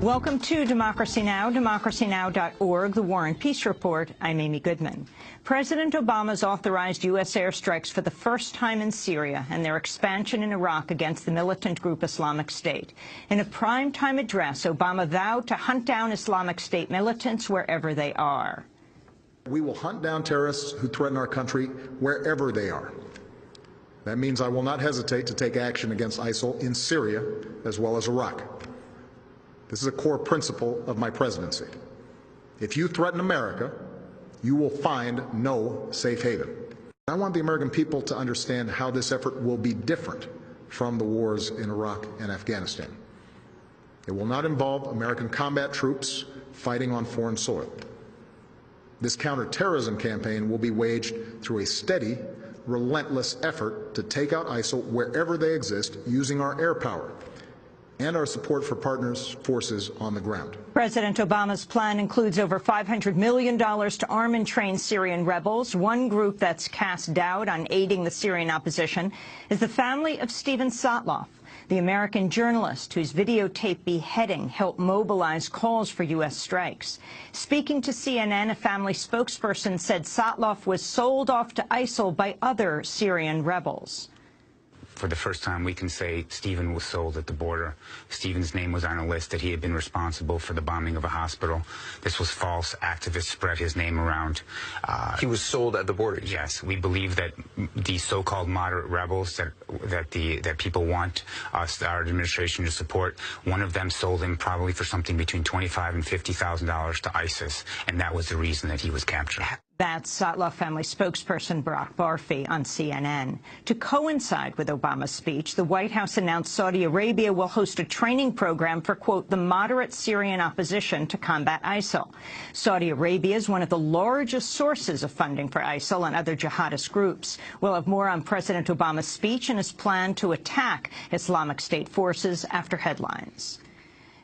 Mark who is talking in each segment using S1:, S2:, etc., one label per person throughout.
S1: Welcome to Democracy Now!, democracynow.org, the War and Peace Report. I'm Amy Goodman. President Obama's authorized U.S. airstrikes for the first time in Syria and their expansion in Iraq against the militant group Islamic State. In a primetime address, Obama vowed to hunt down Islamic State militants wherever they are.
S2: We will hunt down terrorists who threaten our country wherever they are. That means I will not hesitate to take action against ISIL in Syria as well as Iraq. This is a core principle of my presidency. If you threaten America, you will find no safe haven. I want the American people to understand how this effort will be different from the wars in Iraq and Afghanistan. It will not involve American combat troops fighting on foreign soil. This counterterrorism campaign will be waged through a steady, relentless effort to take out ISIL wherever they exist using our air power and our support for partners' forces on the ground.
S1: President Obama's plan includes over $500 million to arm and train Syrian rebels. One group that's cast doubt on aiding the Syrian opposition is the family of Steven Sotloff, the American journalist whose videotaped beheading helped mobilize calls for U.S. strikes. Speaking to CNN, a family spokesperson said Sotloff was sold off to ISIL by other Syrian rebels.
S3: For the first time, we can say Stephen was sold at the border. Stephen's name was on a list that he had been responsible for the bombing of a hospital. This was false. Activists spread his name around.
S4: He was sold at the border?
S3: Yes. We believe that the so-called moderate rebels that people want our administration to support, one of them sold him probably for something between $25,000 and $50,000 to ISIS, and that was the reason that he was captured.
S1: That's Sotloff family spokesperson Barak Barfi on CNN. To coincide with Obama's speech, the White House announced Saudi Arabia will host a training program for, quote, the moderate Syrian opposition to combat ISIL. Saudi Arabia is one of the largest sources of funding for ISIL and other jihadist groups. We'll have more on President Obama's speech and his plan to attack Islamic State forces after headlines.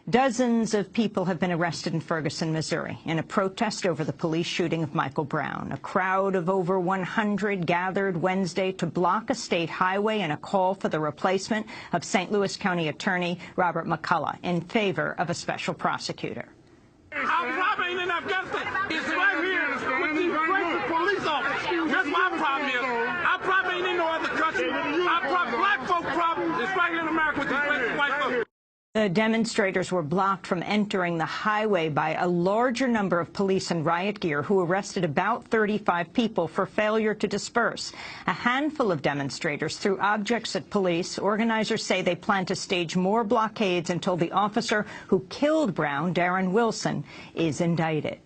S1: Dozens of people have been arrested in Ferguson, Missouri, in a protest over the police shooting of Michael Brown. A crowd of over 100 gathered Wednesday to block a state highway in a call for the replacement of St. Louis County Attorney Robert McCullough in favor of a special prosecutor.
S5: Our problem ain't in Afghanistan. It's right here with these racist police officers. That's my problem is. Our problem ain't in no other country. Our problem, black folk problem, is right here in America with these racist white folks.
S1: The demonstrators were blocked from entering the highway by a larger number of police in riot gear who arrested about 35 people for failure to disperse. A handful of demonstrators threw objects at police. Organizers say they plan to stage more blockades until the officer who killed Brown, Darren Wilson, is indicted.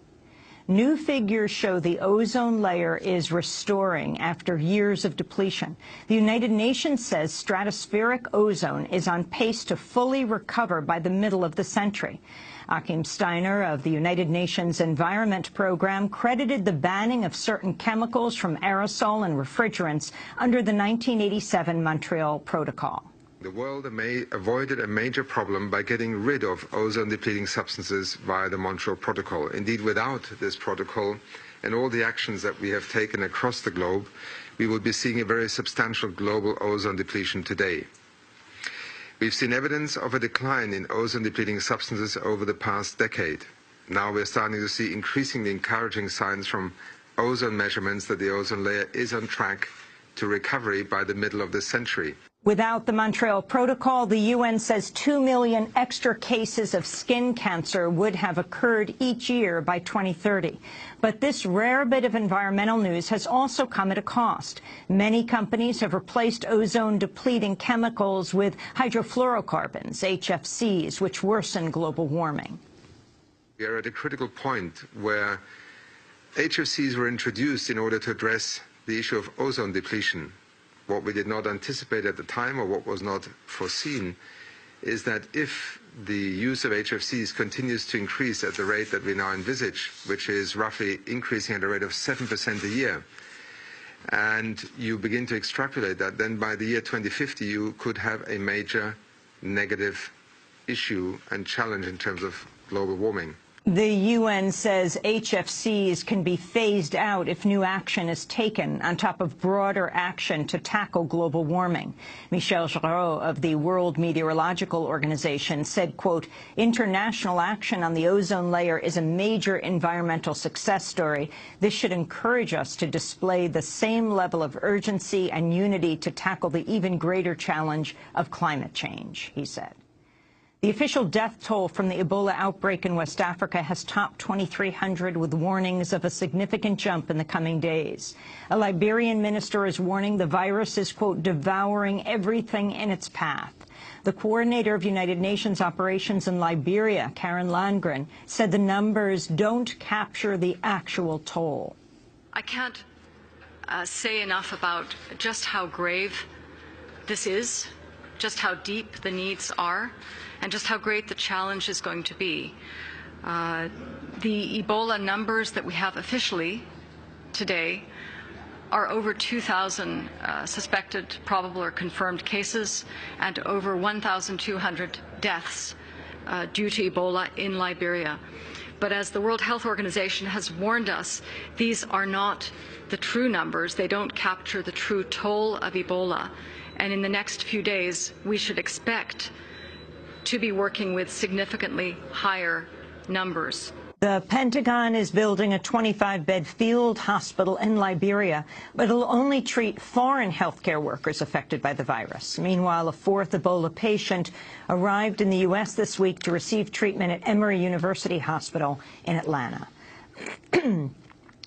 S1: New figures show the ozone layer is restoring after years of depletion. The United Nations says stratospheric ozone is on pace to fully recover by the middle of the century. Achim Steiner of the United Nations Environment Program credited the banning of certain chemicals from aerosol and refrigerants under the 1987 Montreal Protocol.
S6: The world avoided a major problem by getting rid of ozone-depleting substances via the Montreal Protocol. Indeed, without this protocol and all the actions that we have taken across the globe, we would be seeing a very substantial global ozone depletion today. We've seen evidence of a decline in ozone-depleting substances over the past decade. Now we're starting to see increasingly encouraging signs from ozone measurements that the ozone layer is on track to recovery by the middle of this century.
S1: Without the Montreal Protocol, the UN says 2 million extra cases of skin cancer would have occurred each year by 2030. But this rare bit of environmental news has also come at a cost. Many companies have replaced ozone-depleting chemicals with hydrofluorocarbons, HFCs, which worsen global warming.
S6: We are at a critical point where HFCs were introduced in order to address the issue of ozone depletion. What we did not anticipate at the time, or what was not foreseen, is that if the use of HFCs continues to increase at the rate that we now envisage, which is roughly increasing at a rate of 7% a year, and you begin to extrapolate that, then by the year 2050 you could have a major negative issue and challenge in terms of global warming.
S1: The UN says HFCs can be phased out if new action is taken on top of broader action to tackle global warming. Michel Jarraud of the World Meteorological Organization said, quote, international action on the ozone layer is a major environmental success story. This should encourage us to display the same level of urgency and unity to tackle the even greater challenge of climate change, he said. The official death toll from the Ebola outbreak in West Africa has topped 2,300, with warnings of a significant jump in the coming days. A Liberian minister is warning the virus is, quote, devouring everything in its path. The coordinator of United Nations operations in Liberia, Karen Landgren, said the numbers don't capture the actual toll.
S7: I can't say enough about just how grave this is, just how deep the needs are, and just how great the challenge is going to be. The Ebola numbers that we have officially today are over 2,000 suspected, probable, or confirmed cases, and over 1,200 deaths due to Ebola in Liberia. But as the World Health Organization has warned us, these are not the true numbers. They don't capture the true toll of Ebola. And in the next few days, we should expect to be working with significantly higher numbers.
S1: The Pentagon is building a 25-bed field hospital in Liberia, but it'll only treat foreign healthcare workers affected by the virus. Meanwhile, a fourth Ebola patient arrived in the U.S. this week to receive treatment at Emory University Hospital in Atlanta.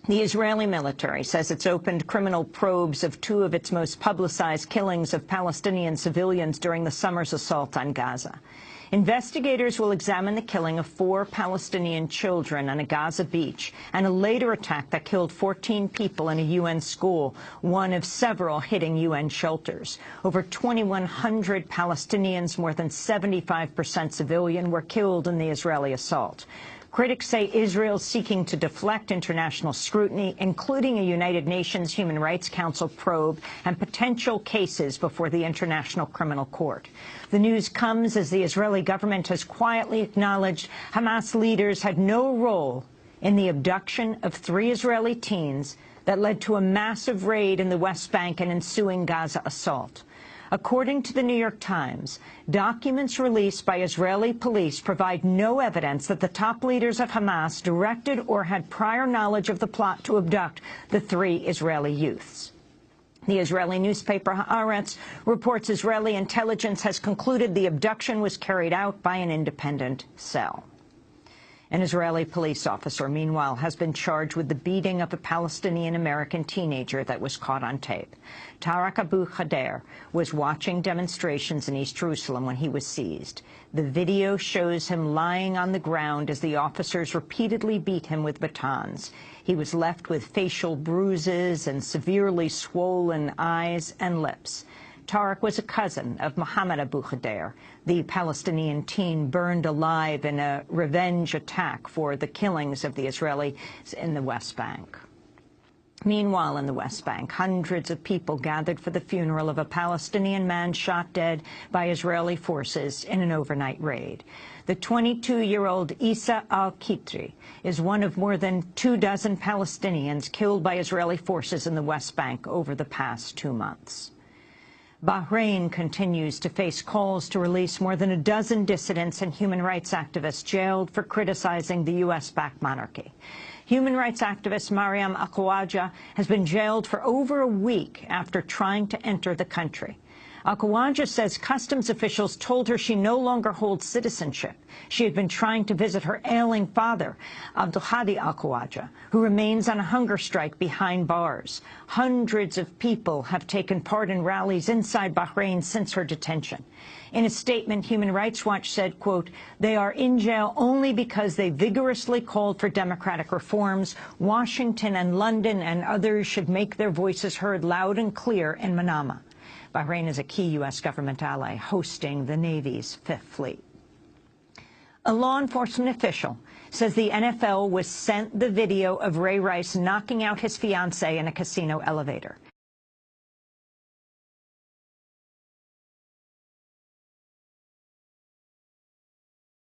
S1: The Israeli military says it's opened criminal probes of two of its most publicized killings of Palestinian civilians during the summer's assault on Gaza. Investigators will examine the killing of 4 Palestinian children on a Gaza beach and a later attack that killed 14 people in a UN school, one of several hitting UN shelters. Over 2,100 Palestinians, more than 75% civilian, were killed in the Israeli assault. Critics say Israel is seeking to deflect international scrutiny, including a United Nations Human Rights Council probe and potential cases before the International Criminal Court. The news comes as the Israeli government has quietly acknowledged Hamas leaders had no role in the abduction of 3 Israeli teens that led to a massive raid in the West Bank and ensuing Gaza assault. According to the New York Times, documents released by Israeli police provide no evidence that the top leaders of Hamas directed or had prior knowledge of the plot to abduct the 3 Israeli youths. The Israeli newspaper Haaretz reports Israeli intelligence has concluded the abduction was carried out by an independent cell. An Israeli police officer, meanwhile, has been charged with the beating of a Palestinian-American teenager that was caught on tape. Tarek Abu Khader was watching demonstrations in East Jerusalem when he was seized. The video shows him lying on the ground as the officers repeatedly beat him with batons. He was left with facial bruises and severely swollen eyes and lips. Tarek was a cousin of Mohammed Abu Khader, the Palestinian teen burned alive in a revenge attack for the killings of the Israelis in the West Bank. Meanwhile, in the West Bank, hundreds of people gathered for the funeral of a Palestinian man shot dead by Israeli forces in an overnight raid. The 22-year-old Issa al-Kitri is one of more than 24 Palestinians killed by Israeli forces in the West Bank over the past 2 months. Bahrain continues to face calls to release more than a dozen dissidents and human rights activists jailed for criticizing the U.S.-backed monarchy. Human rights activist Mariam Akhawaja has been jailed for over a week after trying to enter the country. Akhawaja says customs officials told her she no longer holds citizenship. She had been trying to visit her ailing father, Abdulhadi Akhawaja, who remains on a hunger strike behind bars. Hundreds of people have taken part in rallies inside Bahrain since her detention. In a statement, Human Rights Watch said, quote, "They are in jail only because they vigorously called for democratic reforms. Washington and London and others should make their voices heard loud and clear in Manama." Bahrain is a key U.S. government ally, hosting the Navy's 5th Fleet. A law enforcement official says the NFL was sent the video of Ray Rice knocking out his fiancée in a casino elevator.